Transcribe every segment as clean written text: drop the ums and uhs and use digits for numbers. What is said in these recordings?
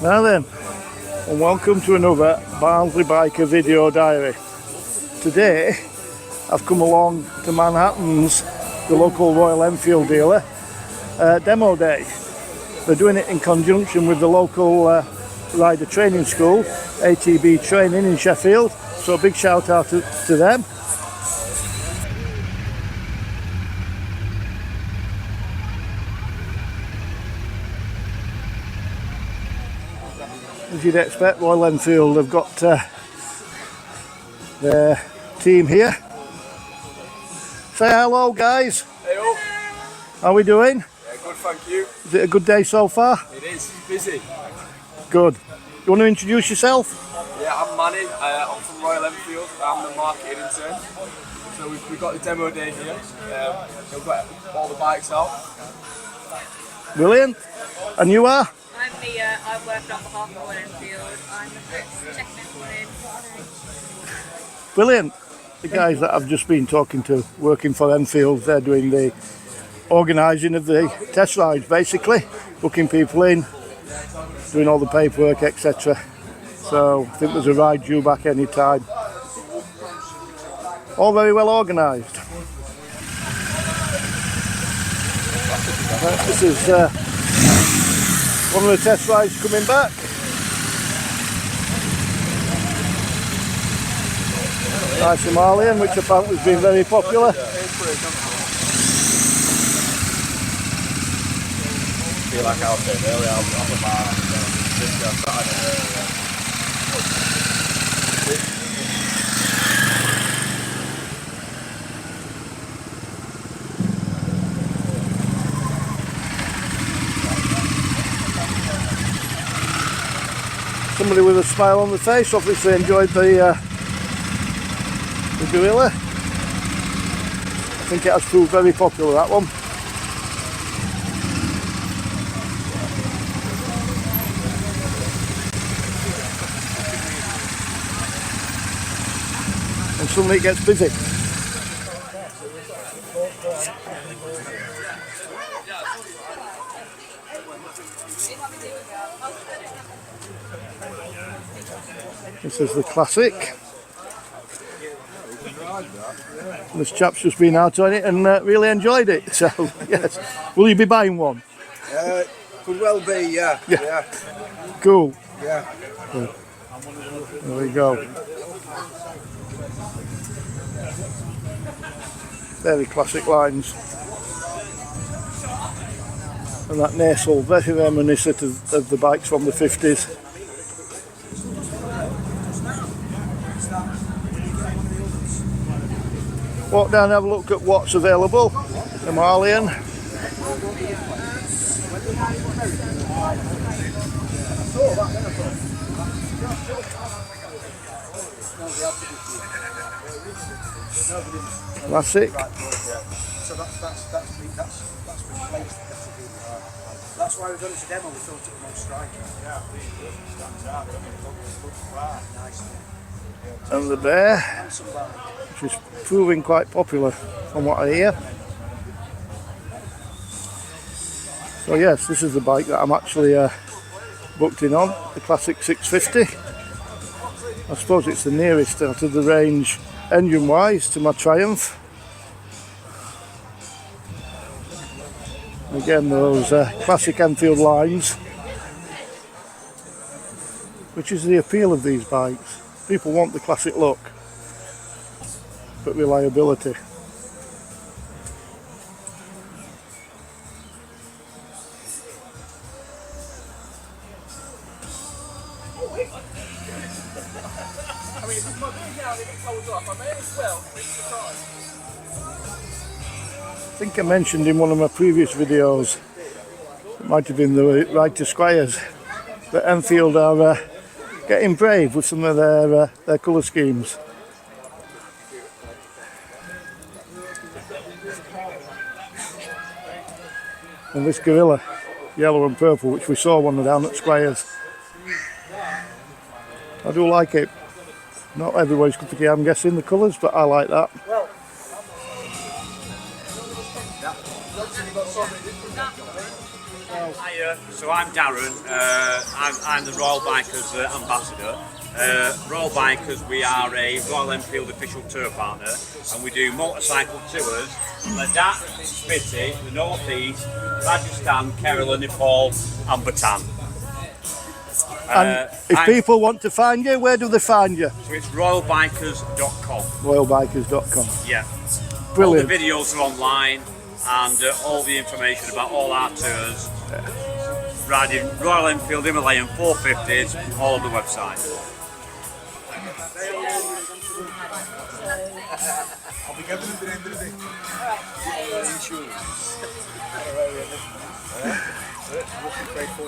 Now then, and welcome to another Barnsley Biker video diary. Today I've come along to Manhattan's, the local Royal Enfield dealer, demo day. They're doing it in conjunction with the local rider training school, ATB Training in Sheffield, so a big shout out to them. As you'd expect, Royal Enfield have got their team here. Say hello, guys. Hello. How are we doing? Yeah, good, thank you. Is it a good day so far? It is. Busy. Good. You want to introduce yourself? Yeah, I'm Manny. I'm from Royal Enfield. I'm the marketing intern. So we've got the demo day here. We've got all the bikes out. Brilliant. And you are? I'm Mia. I work on behalf of Royal Enfield. I'm the first checking everyone in. Brilliant. The guys that I've just been talking to, working for Enfield, they're doing the organising of the test rides, basically, booking people in, doing all the paperwork, etc. So I think there's a ride due back any time. All very well organised. This is one of the test rides coming back. Nice Himalayan, which apparently has been very popular. Feel like I'll say earlier, I'll have a bar and Somebody with a smile on the face obviously enjoyed the gorilla. I think it has proved very popular, that one. And suddenly it gets busy. This is the classic. This chap's just been out on it and really enjoyed it. So yes, will you be buying one? could well be, yeah. Cool. Yeah. Good. There we go. Very classic lines. And that nasal, very reminiscent of the bikes from the 50s. Walk down and have a look at what's available. Himalayan. Classic. So that's replaced. That's why we've done it a demo. We thought it was more striking. Yeah, And the bear, which is proving quite popular from what I hear. So yes, this is the bike that I'm actually booked in on, the Classic 650. I suppose it's the nearest out of the range engine wise to my Triumph. Again, those classic Enfield lines, which is the appeal of these bikes. People want the classic look, but reliability. I think I mentioned in one of my previous videos, it might have been the Ride to Squires, that Enfield are getting brave with some of their colour schemes. And this gorilla, yellow and purple, which we saw one down at Squires, I do like it. Not everybody's cup of tea, I'm guessing, the colours, but I like that. Hiya, so I'm Darren. I'm the Royal Bikers ambassador. Royal Bikers, we are a Royal Enfield official tour partner, and we do motorcycle tours Ladakh, Spiti, the North East, Rajasthan, Kerala, Nepal, and Bhutan. And if people want to find you, where do they find you? So it's royalbikers.com. Royalbikers.com. Yeah. Brilliant. All the videos are online, and all the information about all our tours. Riding Royal Enfield Himalayan 450s, all on the website. I'll be getting it at the end of the day.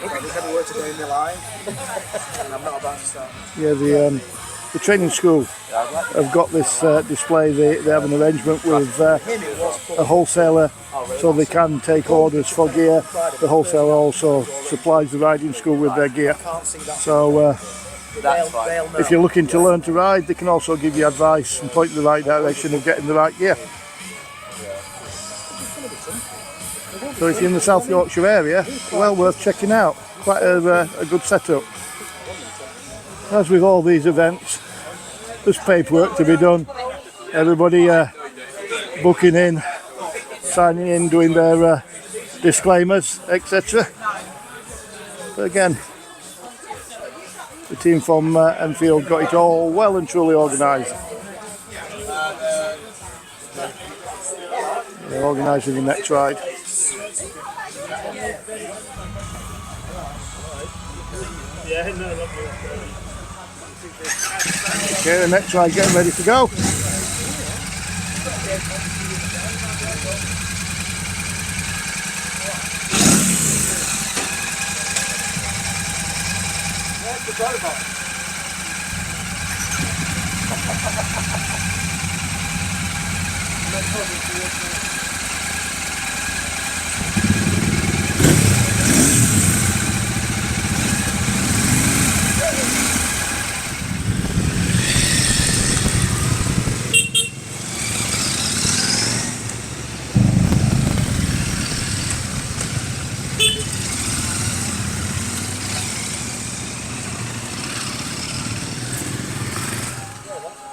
I've never worked a day in my life, and I'm not about to start. Yeah, the training school have got this display. They have an arrangement with a wholesaler, so they can take orders for gear. The wholesaler also supplies the riding school with their gear. So if you're looking to learn to ride, they can also give you advice and point in the right direction of getting the right gear. So if you're in the South Yorkshire area, well worth checking out. Quite a good setup. As with all these events, there's paperwork to be done. Everybody booking in, signing in, doing their disclaimers, etc. But again, the team from Enfield got it all well and truly organised. They're organising the next ride. Okay, the next ride getting ready to go. Where's the driver?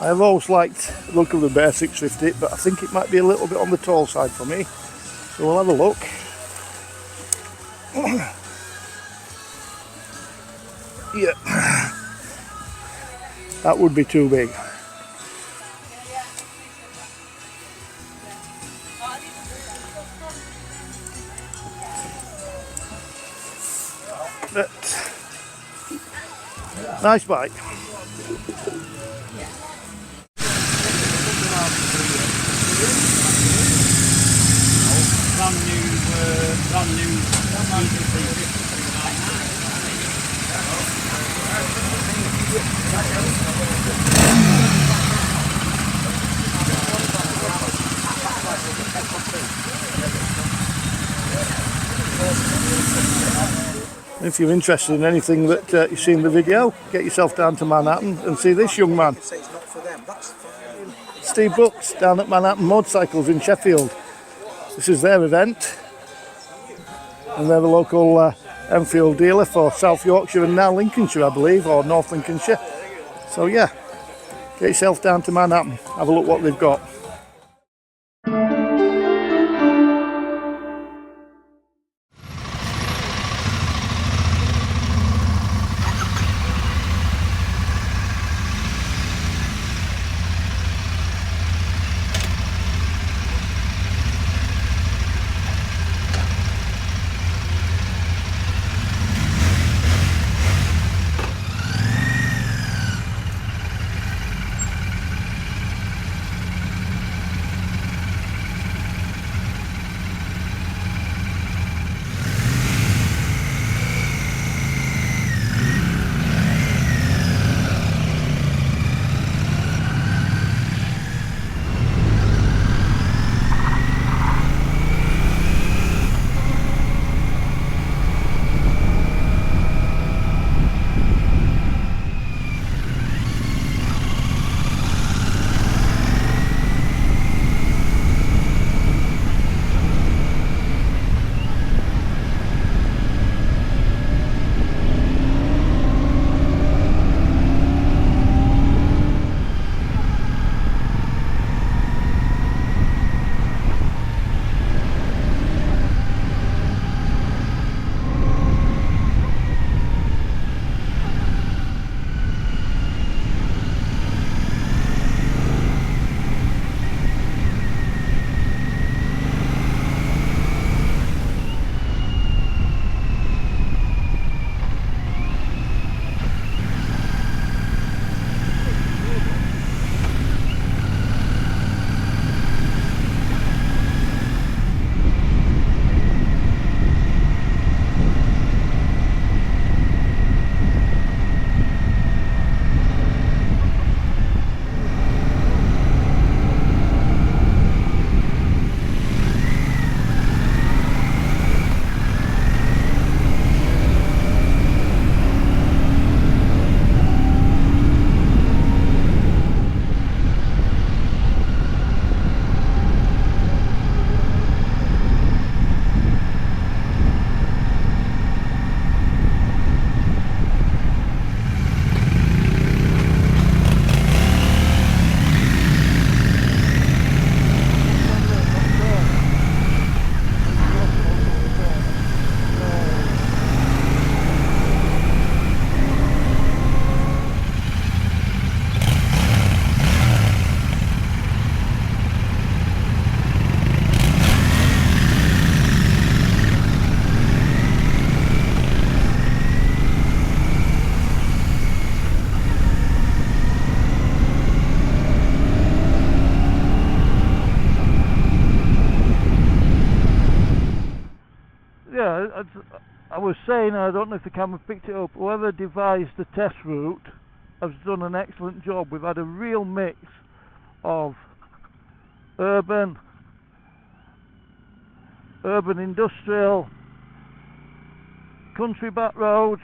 I've always liked the look of the Bear 650, but I think it might be a little bit on the tall side for me. So we'll have a look. Yeah, that would be too big. But nice bike. Brand new If you're interested in anything that you see in the video, get yourself down to Manhattan and see this young man. Steve Brooks down at Manhattan Motorcycles in Sheffield. This is their event, and they're the local Enfield dealer for South Yorkshire and now Lincolnshire, I believe, or North Lincolnshire. So yeah, get yourself down to Manhattan, have a look what they've got. I was saying, I don't know if the camera picked it up, whoever devised the test route has done an excellent job. We've had a real mix of urban industrial, country back roads,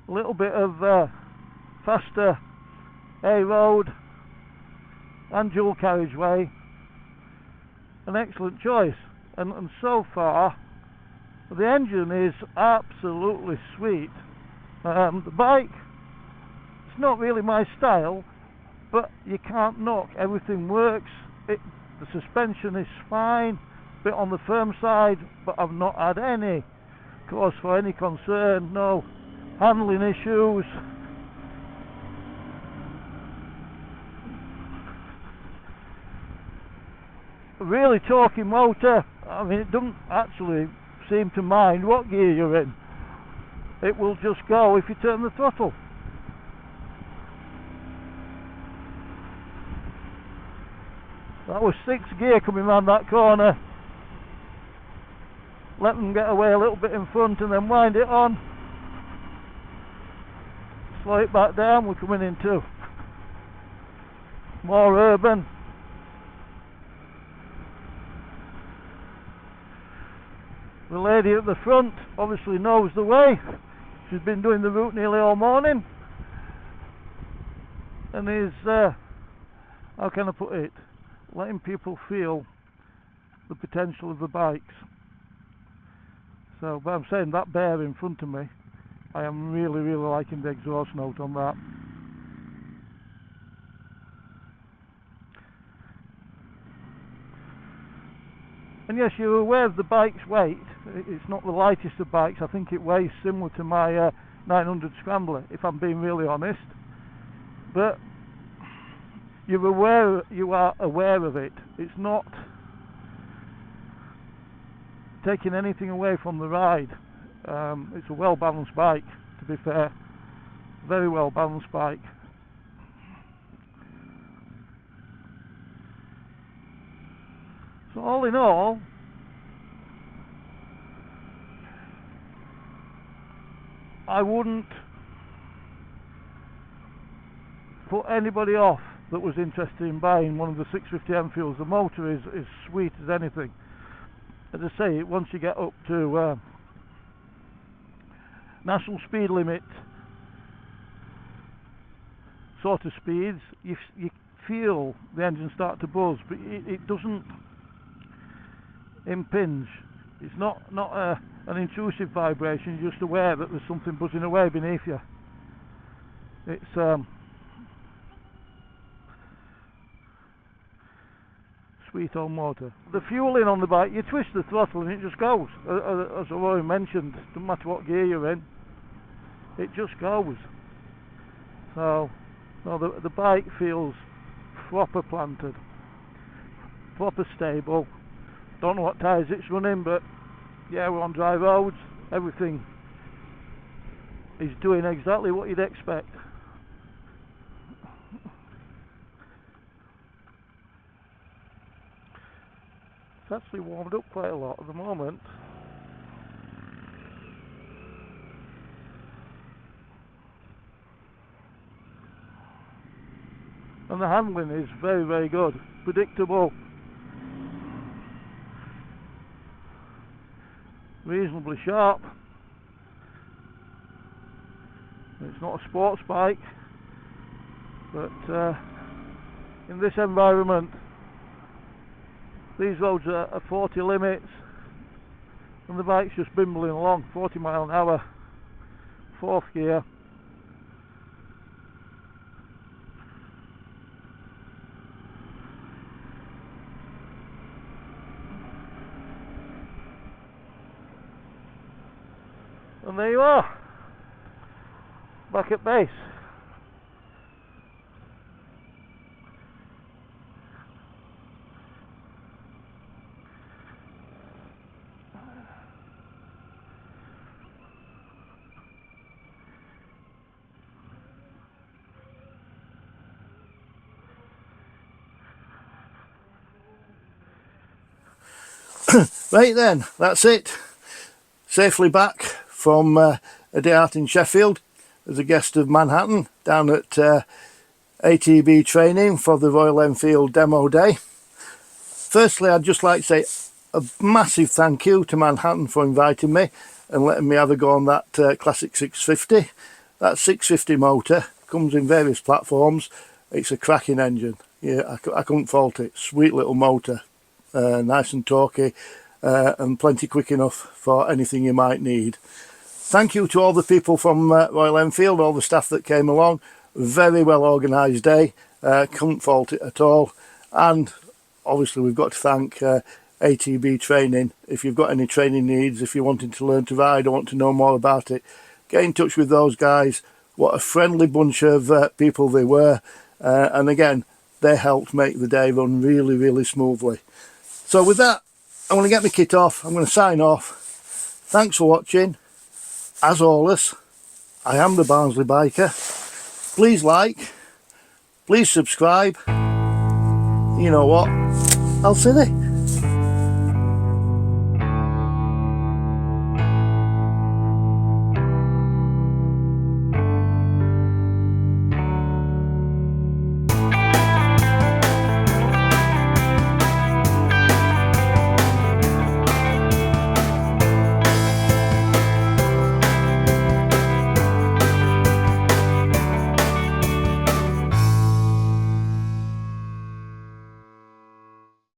a little bit of faster A road and dual carriageway. An excellent choice, and so far the engine is absolutely sweet. The bike, it's not really my style, but you can't knock, everything works. The suspension is fine, a bit on the firm side, but I've not had any cause for any concern, no handling issues. A really talking motor. I mean, it doesn't actually seem to mind what gear you're in. It will just go if you turn the throttle. That was 6th gear coming round that corner. Let them get away a little bit in front and then wind it on. Slow it back down, we're coming into more urban. The lady at the front obviously knows the way. She's been doing the route nearly all morning and is, how can I put it, letting people feel the potential of the bikes. So, but I'm saying that bear in front of me, I am really liking the exhaust note on that. And yes, you're aware of the bike's weight. It's not the lightest of bikes. I think it weighs similar to my 900 Scrambler, if I'm being really honest. But you are aware of it. It's not taking anything away from the ride. It's a well balanced bike, to be fair. Very well balanced bike. So all in all, I wouldn't put anybody off that was interested in buying one of the 650 Enfields. The motor is sweet as anything. As I say, once you get up to national speed limit sort of speeds, you feel the engine start to buzz, but it doesn't impinge. It's not an intrusive vibration. You're just aware that there's something buzzing away beneath you. It's sweet old motor. The fueling on the bike, you twist the throttle and it just goes. As I've already mentioned, doesn't matter what gear you're in, it just goes. So no, the bike feels proper planted, proper stable. Don't know what tyres it's running, but yeah, we're on dry roads. Everything is doing exactly what you'd expect. It's actually warmed up quite a lot at the moment. And the handling is very good, predictable, reasonably sharp. It's not a sports bike, but in this environment, these roads are 40 limits and the bike's just bimbling along, 40 mile an hour, 4th gear. And there you are, back at base. Right then, that's it. safely back from a day out in Sheffield as a guest of Manhattan down at ATB training for the Royal Enfield demo day. Firstly, I'd just like to say a massive thank you to Manhattan for inviting me and letting me have a go on that classic 650. That 650 motor comes in various platforms. It's a cracking engine. Yeah, I couldn't fault it. Sweet little motor, nice and torquey, and plenty quick enough for anything you might need. Thank you to all the people from Royal Enfield, all the staff that came along. Very well organised day. Couldn't fault it at all. And obviously we've got to thank ATB training. If you've got any training needs, if you're wanting to learn to ride or want to know more about it, get in touch with those guys. What a friendly bunch of people they were. And again, they helped make the day run really, really smoothly. So with that, I'm going to get my kit off. I'm going to sign off. Thanks for watching. As always, I am the Barnsley Biker. Please like, please subscribe. You know what? I'll see you.